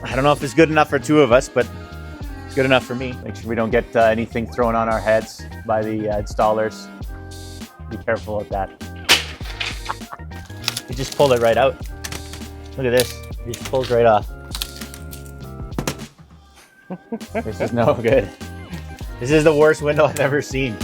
I don't know if it's good enough for two of us, but it's good enough for me. Make sure we don't get anything thrown on our heads by the installers. Be careful with that. You just pulled it right out. Look at this. It just pulls right off. This is no good. This is the worst window I've ever seen.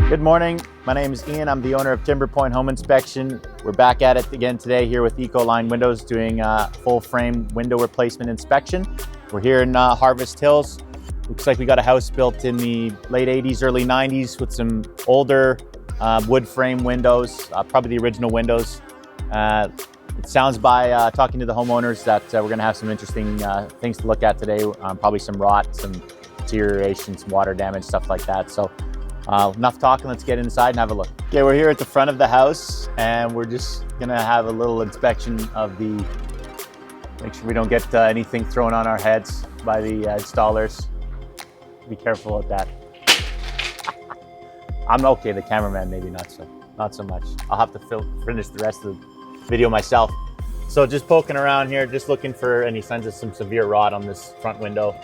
Good morning, my name is Ian. I'm the owner of Timbre Home Inspection. We're back at it again today here with Ecoline Windows doing a full frame window replacement inspection. We're here in Harvest Hills. Looks like we got a house built in the late 80s, early 90s with some older wood frame windows, probably the original windows. It sounds by talking to the homeowners that we're gonna have some interesting things to look at today. Probably some rot, some deterioration, some water damage, stuff like that. So enough talking, let's get inside and have a look. Okay, we're here at the front of the house and we're just gonna have a little inspection of the, make sure we don't get anything thrown on our heads by the installers. Be careful with that. I'm okay, the cameraman maybe not so much. I'll have to finish the rest of the video myself. So just poking around here, just looking for any signs of some severe rot on this front window.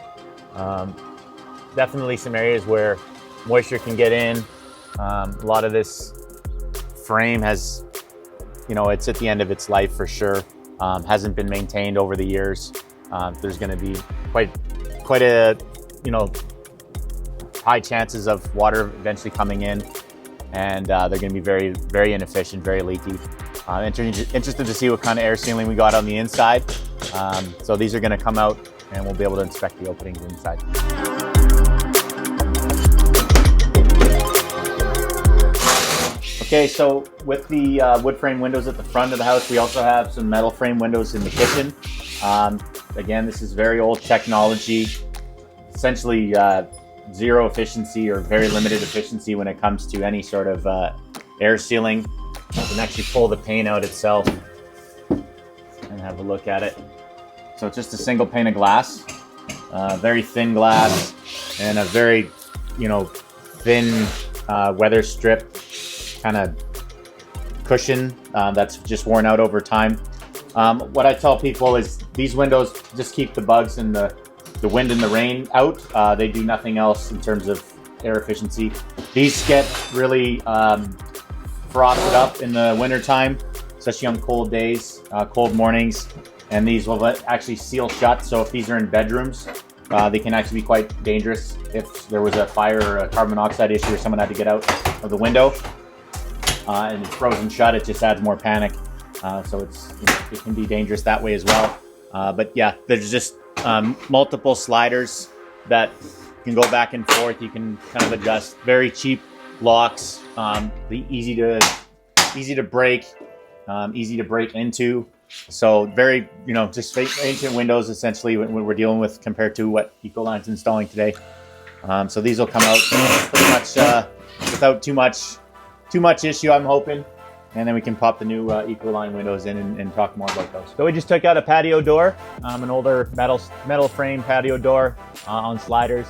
Definitely some areas where moisture can get in. A lot of this frame has, it's at the end of its life for sure. Hasn't been maintained over the years. There's going to be quite a, high chances of water eventually coming in, and they're going to be very, very inefficient, very leaky. Interested to see what kind of air sealing we got on the inside. So these are going to come out and we'll be able to inspect the openings inside. Okay, so with the wood frame windows at the front of the house, we also have some metal frame windows in the kitchen. Again, this is very old technology, essentially zero efficiency or very limited efficiency when it comes to any sort of air sealing. You can actually pull the pane out itself and have a look at it. So it's just a single pane of glass, very thin glass, and a very, thin weather strip kind of cushion that's just worn out over time. What I tell people is these windows just keep the bugs and the wind and the rain out. They do nothing else in terms of air efficiency. These get really frosted up in the winter time, especially on cold days, cold mornings, and these will actually seal shut. So if these are in bedrooms, they can actually be quite dangerous. If there was a fire or a carbon monoxide issue or someone had to get out of the window, and it's frozen shut, it just adds more panic. So it can be dangerous that way as well. But yeah, there's just multiple sliders that can go back and forth. You can kind of adjust. Very cheap locks, easy to break, easy to break into. So very, just ancient windows essentially when we're dealing with compared to what Ecoline's installing today. So these will come out pretty much without too much issue, I'm hoping. And then we can pop the new Ecoline windows in and talk more about those. So we just took out a patio door, an older metal frame patio door on sliders.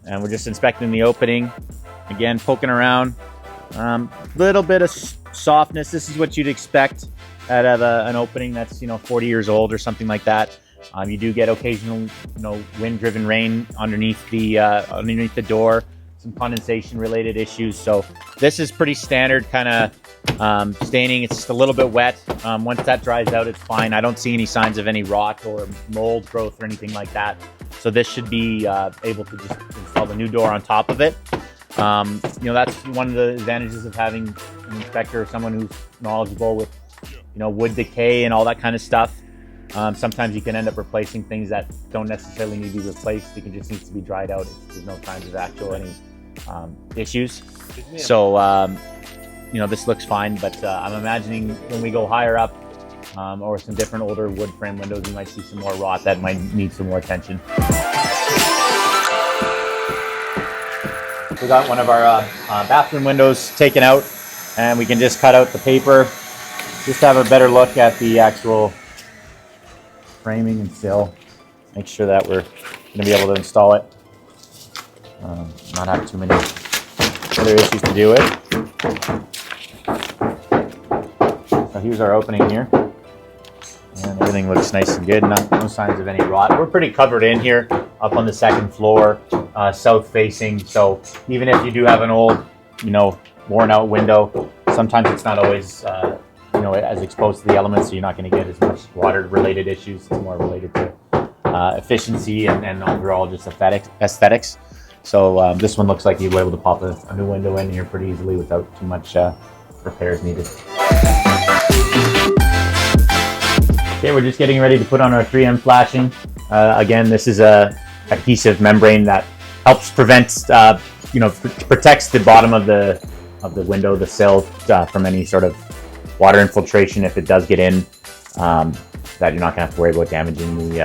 And we're just inspecting the opening. Again, poking around. Little bit of softness. This is what you'd expect out of an opening that's 40 years old or something like that. You do get occasional wind-driven rain underneath the door. Some condensation related issues. So this is pretty standard kind of staining. It's just a little bit wet. Once that dries out, it's fine. I don't see any signs of any rot or mold growth or anything like that. So this should be able to just install the new door on top of it. That's one of the advantages of having an inspector or someone who's knowledgeable with wood decay and all that kind of stuff. Sometimes you can end up replacing things that don't necessarily need to be replaced. It just needs to be dried out. There's no signs of any issues. So this looks fine, but I'm imagining when we go higher up or some different older wood frame windows, you might see some more rot that might need some more attention. We got one of our bathroom windows taken out. and we can just cut out the paper, just to have a better look at the actual framing and sill. Make sure that we're going to be able to install it. Not have too many other issues to deal with. So here's our opening here. And everything looks nice and good. No signs of any rot. We're pretty covered in here, up on the second floor, south facing. So even if you do have an old, worn out window, sometimes it's not always, as exposed to the elements, so you're not going to get as much water-related issues. It's more related to efficiency and overall just aesthetics. So this one looks like you'll be able to pop a new window in here pretty easily without too much repairs needed. Okay, we're just getting ready to put on our 3M flashing. Again, this is a adhesive membrane that helps prevent, protects the bottom of the window, the sill, from any sort of water infiltration if it does get in. That you're not gonna have to worry about damaging the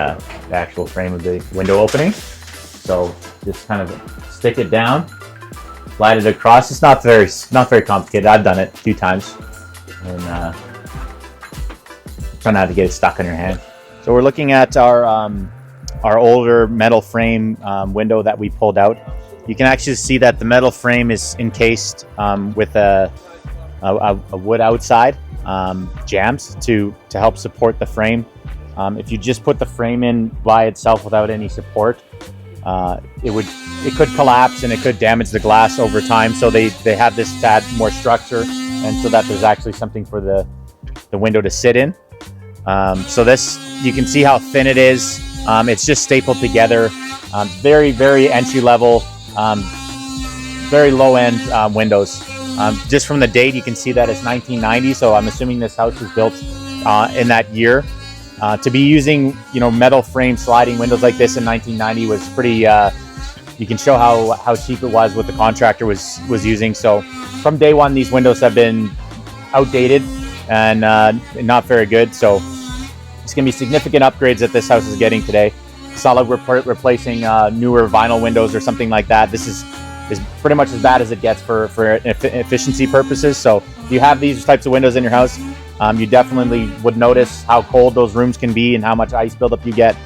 actual frame of the window opening. So just kind of stick it down, slide it across. It's not very complicated. I've done it a few times, and try not to get it stuck on your hand. So we're looking at our older metal frame window that we pulled out. You can actually see that the metal frame is encased with a wood outside jambs to help support the frame. If you just put the frame in by itself without any support, it could collapse and it could damage the glass over time. So they have this to add more structure, and so that there's actually something for the window to sit in. So this, you can see how thin it is. It's just stapled together. Very, very entry level, very low end windows. Just from the date, you can see that it's 1990. So I'm assuming this house was built in that year. To be using, metal frame sliding windows like this in 1990 was pretty, you can show how cheap it was, what the contractor was using. So from day one, these windows have been outdated and not very good. So it's going to be significant upgrades that this house is getting today. It's not like we're replacing newer vinyl windows or something like that. This is pretty much as bad as it gets for efficiency purposes. So if you have these types of windows in your house, you definitely would notice how cold those rooms can be and how much ice buildup you get.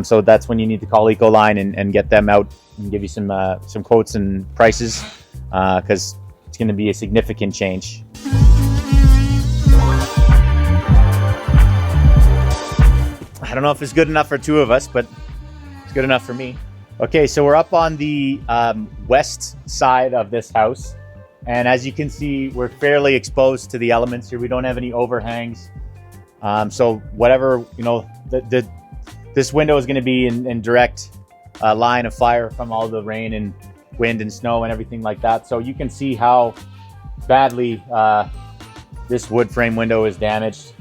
So that's when you need to call Ecoline and get them out and give you some quotes and prices, because it's going to be a significant change. I don't know if it's good enough for two of us, but it's good enough for me. Okay, so we're up on the west side of this house. And as you can see, we're fairly exposed to the elements here. We don't have any overhangs. So whatever, this window is going to be in direct line of fire from all the rain and wind and snow and everything like that. So you can see how badly this wood frame window is damaged.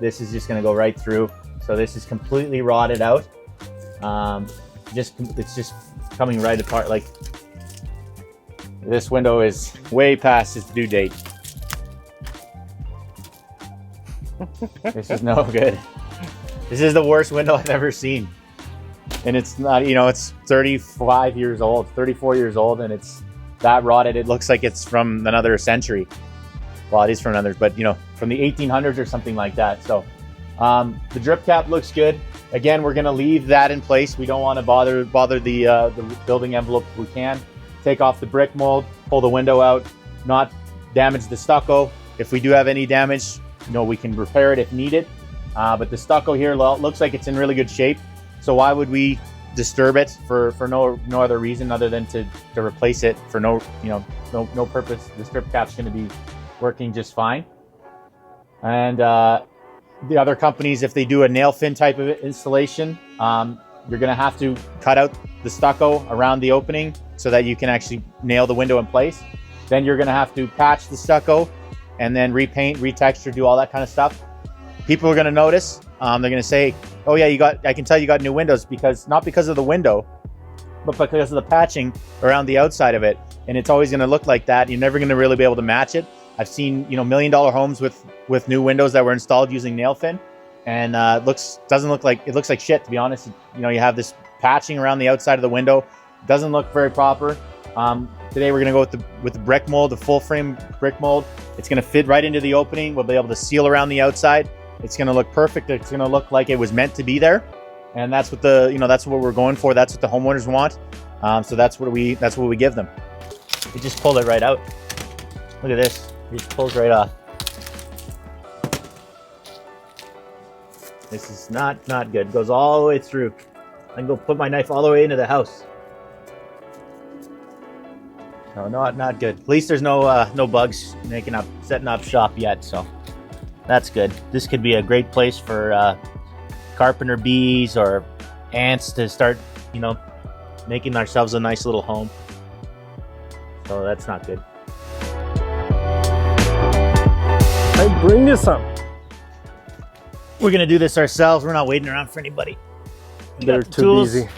This is just going to go right through. So this is completely rotted out. It's just coming right apart. Like, this window is way past its due date. This is no good. This is the worst window I've ever seen. And it's not, it's 35 years old, 34 years old, and it's that rotted. It looks like it's from another century. Well, it is from another, but from the 1800s or something like that. So the drip cap looks good. Again, we're going to leave that in place. We don't want to bother the building envelope if we can. Take off the brick mold, pull the window out, not damage the stucco. If we do have any damage, we can repair it if needed. But the stucco here looks like it's in really good shape. So why would we disturb it for no other reason other than to replace it for no purpose? The strip cap's going to be working just fine. And the other companies, if they do a nail fin type of installation, you're going to have to cut out the stucco around the opening so that you can actually nail the window in place. Then you're going to have to patch the stucco and then repaint, retexture, do all that kind of stuff. People are going to notice. They're going to say, "Oh yeah, I can tell you got new windows," not because of the window, but because of the patching around the outside of it. And it's always going to look like that. You're never going to really be able to match it. I've seen, $1 million homes with new windows that were installed using nail fin, and it looks like shit, to be honest. You have this patching around the outside of the window. It doesn't look very proper. Today we're gonna go with the brick mold, the full frame brick mold. It's gonna fit right into the opening. We'll be able to seal around the outside. It's gonna look perfect. It's gonna look like it was meant to be there. And that's what that's what we're going for. That's what the homeowners want. So that's what we give them. We just pulled it right out. Look at this. It just pulls right off. This is not good. It goes all the way through. I can go put my knife all the way into the house. No, not good. At least there's no bugs setting up shop yet, so that's good. This could be a great place for carpenter bees or ants to start, making ourselves a nice little home. So that's not good. Hey, bring you some. We're gonna do this ourselves. We're not waiting around for anybody. They're too busy.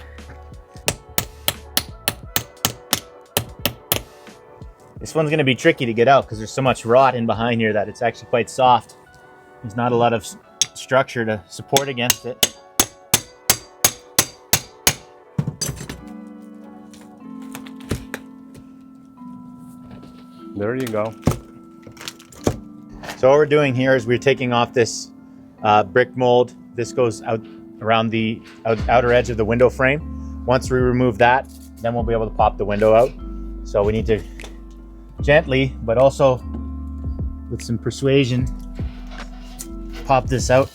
This one's gonna be tricky to get out because there's so much rot in behind here that it's actually quite soft. There's not a lot of structure to support against it. There you go. So what we're doing here is we're taking off this brick mold. This goes out around the outer edge of the window frame. Once we remove that, then we'll be able to pop the window out. So we need to gently, but also with some persuasion, pop this out.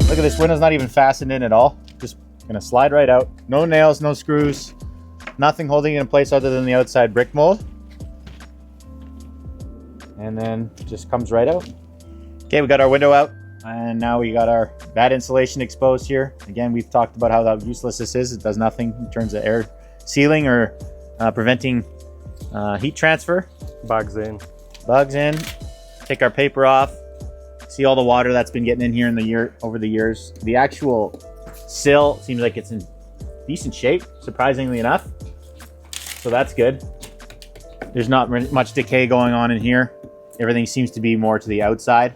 Look at this, window's not even fastened in at all. Just gonna slide right out. No nails, no screws, nothing holding it in place other than the outside brick mold. And then just comes right out. Okay, we got our window out, and now we got our bad insulation exposed here. Again, we've talked about how useless this is. It does nothing in terms of air sealing or preventing heat transfer. Bugs in. Bugs in. Take our paper off. See all the water that's been getting in here over the years. The actual sill seems like it's in decent shape, surprisingly enough. So that's good. There's not much decay going on in here. Everything seems to be more to the outside.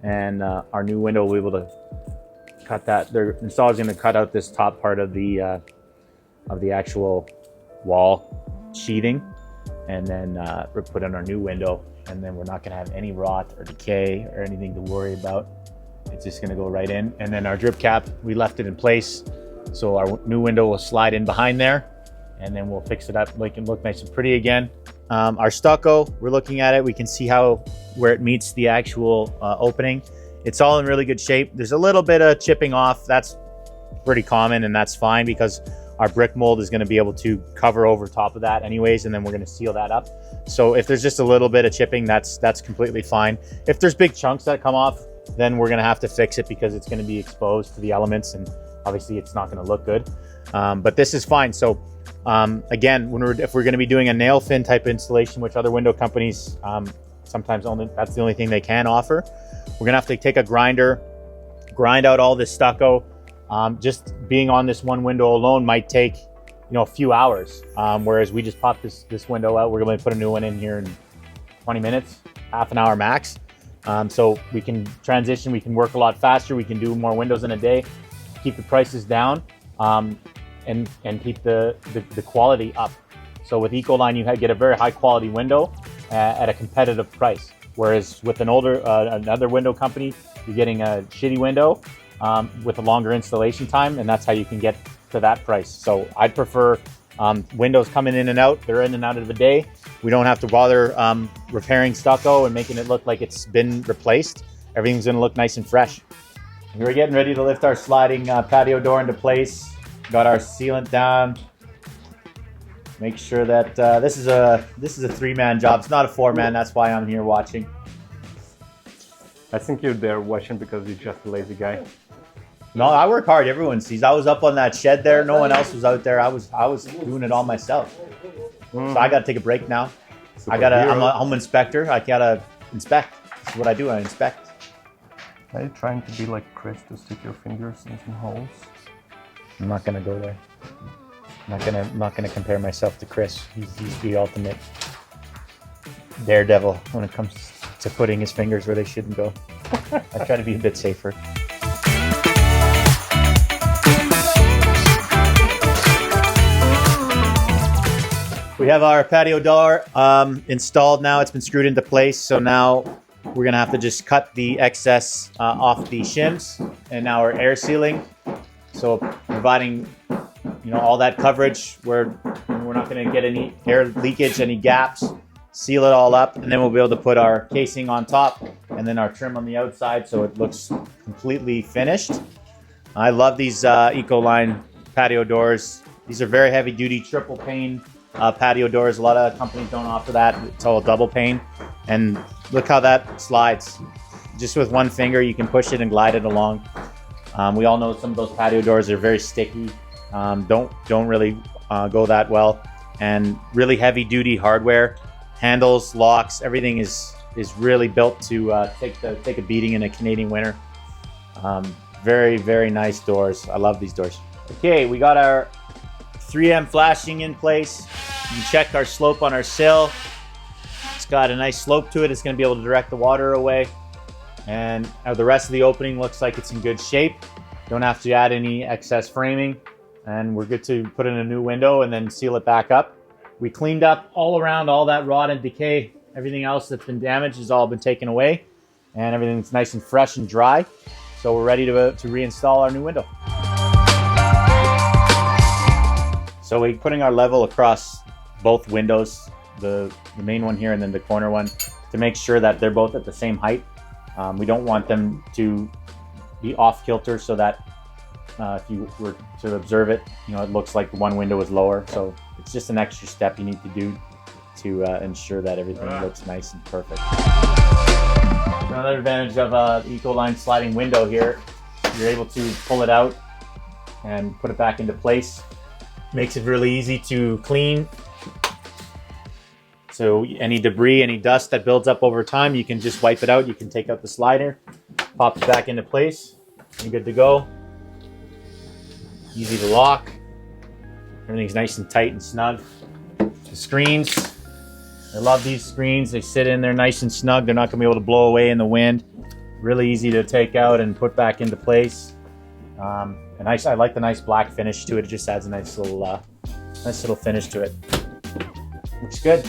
And our new window will be able to cut that. The installer's going to cut out this top part of the actual wall sheathing, and then put in our new window. And then we're not going to have any rot or decay or anything to worry about. It's just going to go right in. And then our drip cap, we left it in place, so our new window will slide in behind there, and then we'll fix it up, make it look nice and pretty again. Our stucco, we're looking at it. We can see where it meets the actual opening. It's all in really good shape. There's a little bit of chipping off. That's pretty common, and that's fine because our brick mold is going to be able to cover over top of that anyways, and then we're going to seal that up. So if there's just a little bit of chipping, that's completely fine. If there's big chunks that come off, then we're going to have to fix it because it's going to be exposed to the elements, and obviously it's not going to look good. But this is fine. So again, if we're going to be doing a nail fin type installation, which other window companies sometimes that's the only thing they can offer, we're going to have to take a grinder, grind out all this stucco. Just being on this one window alone might take a few hours, whereas we just pop this window out. We're going to put a new one in here in 20 minutes, half an hour max. So we can transition, we can work a lot faster, we can do more windows in a day, keep the prices down, and keep the quality up. So with Ecoline, you get a very high quality window at a competitive price, whereas with another window company, you're getting a shitty window with a longer installation time, and that's how you can get to that price. So I'd prefer windows coming in and out. They're in and out of a day. We don't have to bother repairing stucco and making it look like it's been replaced. Everything's going to look nice and fresh. We're getting ready to lift our sliding patio door into place. Got our sealant down. Make sure that this is a 3-man job. It's not a 4-man. That's why I'm here watching. I think you're there watching because you're just a lazy guy. No, I work hard. Everyone sees. I was up on that shed there. No one else was out there. I was doing it all myself. So I got to take a break now. I'm a home inspector. I gotta inspect. That's what I do. I inspect. Are you trying to be like Chris, to stick your fingers in some holes? I'm not gonna go there. I'm not gonna compare myself to Chris. He's the ultimate daredevil when it comes to putting his fingers where they shouldn't go. I try to be a bit safer. We have our patio door installed now. It's been screwed into place. So now we're gonna have to just cut the excess off the shims, and now we're air sealing. So providing, all that coverage where we're not gonna get any air leakage, any gaps, seal it all up, and then we'll be able to put our casing on top and then our trim on the outside so it looks completely finished. I love these Ecoline patio doors. These are very heavy duty triple pane patio doors. A lot of companies don't offer that. It's all double pane. And look how that slides. Just with one finger, you can push it and glide it along. We all know some of those patio doors are very sticky. Don't really go that well. And really heavy duty hardware. Handles, locks, everything is really built to take a beating in a Canadian winter. Very, very nice doors. I love these doors. Okay, we got our 3M flashing in place. You can check our slope on our sill. It's got a nice slope to it. It's going to be able to direct the water away. And the rest of the opening looks like it's in good shape. Don't have to add any excess framing. And we're good to put in a new window and then seal it back up. We cleaned up all around all that rot and decay. Everything else that's been damaged has all been taken away. And everything's nice and fresh and dry. So we're ready to reinstall our new window. So we're putting our level across both windows, the main one here and then the corner one, to make sure that they're both at the same height. We don't want them to be off kilter so that if you were to observe it, it looks like one window is lower. So it's just an extra step you need to do to ensure that everything looks nice and perfect. Another advantage of the Ecoline sliding window here, you're able to pull it out and put it back into place. Makes it really easy to clean. So any debris, any dust that builds up over time, you can just wipe it out. You can take out the slider, pop it back into place, you're good to go. Easy to lock. Everything's nice and tight and snug. The screens, I love these screens. They sit in there nice and snug. They're not gonna be able to blow away in the wind. Really easy to take out and put back into place. I like the nice black finish to it. It just adds a nice little finish to it. Looks good.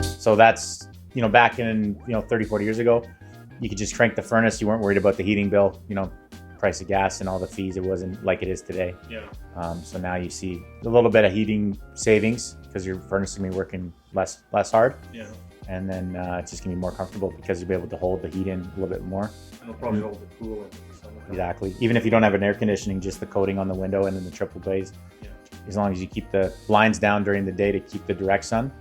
So that's, back in, 30, 40 years ago, you could just crank the furnace. You weren't worried about the heating bill, price of gas and all the fees. It wasn't like it is today. Yeah. So now you see a little bit of heating savings because your furnace is gonna be working less hard. Yeah. And then it's just gonna be more comfortable because you'll be able to hold the heat in a little bit more. And it'll probably hold the cooler. Exactly. Even if you don't have an air conditioning, just the coating on the window and then the triple glaze. Yeah. As long as you keep the blinds down during the day to keep the direct sun,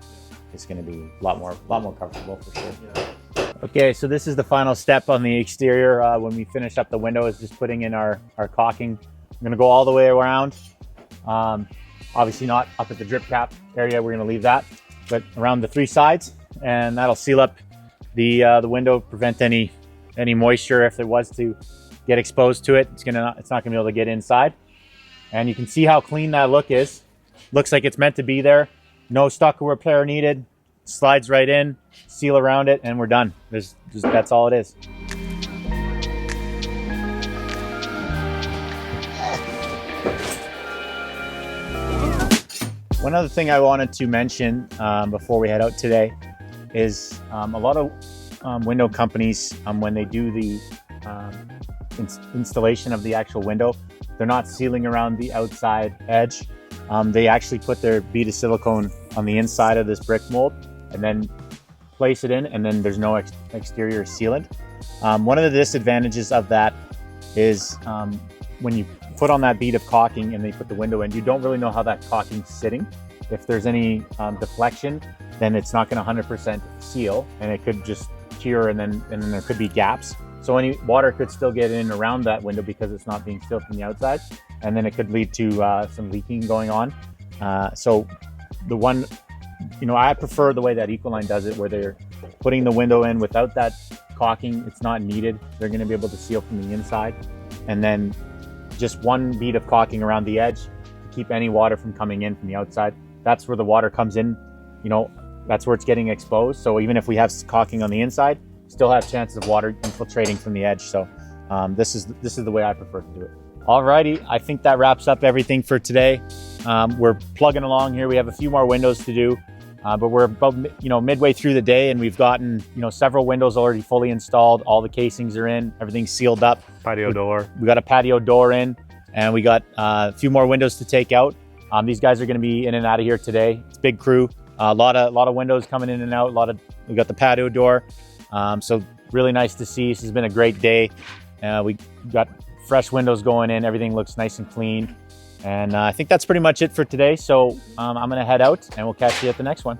it's going to be a lot more comfortable for sure. Yeah. Okay, so this is the final step on the exterior. When we finish up the window, is just putting in our caulking. I'm going to go all the way around. Obviously not up at the drip cap area. We're going to leave that, but around the three sides, and that'll seal up the window, prevent any moisture if there was to get exposed to it. It's not going to be able to get inside. And you can see how clean that look is. Looks like it's meant to be there. No stucco repair needed. Slides right in, seal around it, and we're done. That's all it is. One other thing I wanted to mention before we head out today is a lot of window companies, when they do the installation of the actual window, they're not sealing around the outside edge. They actually put their bead of silicone on the inside of this brick mold and then place it in, and then there's no exterior sealant. One of the disadvantages of that is when you put on that bead of caulking and they put the window in, you don't really know how that caulking's sitting. If there's any deflection, then it's not going to 100% seal, and it could just cure, and then there could be gaps. So any water could still get in around that window because it's not being sealed from the outside, and then it could lead to some leaking going on. So the one, I prefer the way that Ecoline does it, where they're putting the window in without that caulking. It's not needed. They're going to be able to seal from the inside, and then just one bead of caulking around the edge to keep any water from coming in from the outside. That's where the water comes in, that's where it's getting exposed. So even if we have caulking on the inside, still have chances of water infiltrating from the edge. So this is the way I prefer to do it. Alrighty, I think that wraps up everything for today. We're plugging along here. We have a few more windows to do, but we're about midway through the day, and we've gotten several windows already fully installed. All the casings are in, everything's sealed up. Patio door. We got a patio door in, and we got a few more windows to take out. These guys are going to be in and out of here today. It's a big crew. A lot of windows coming in and out. We got the patio door. So really nice to see. This has been a great day. We got fresh windows going in. Everything looks nice and clean. And I think that's pretty much it for today. So I'm going to head out, and we'll catch you at the next one.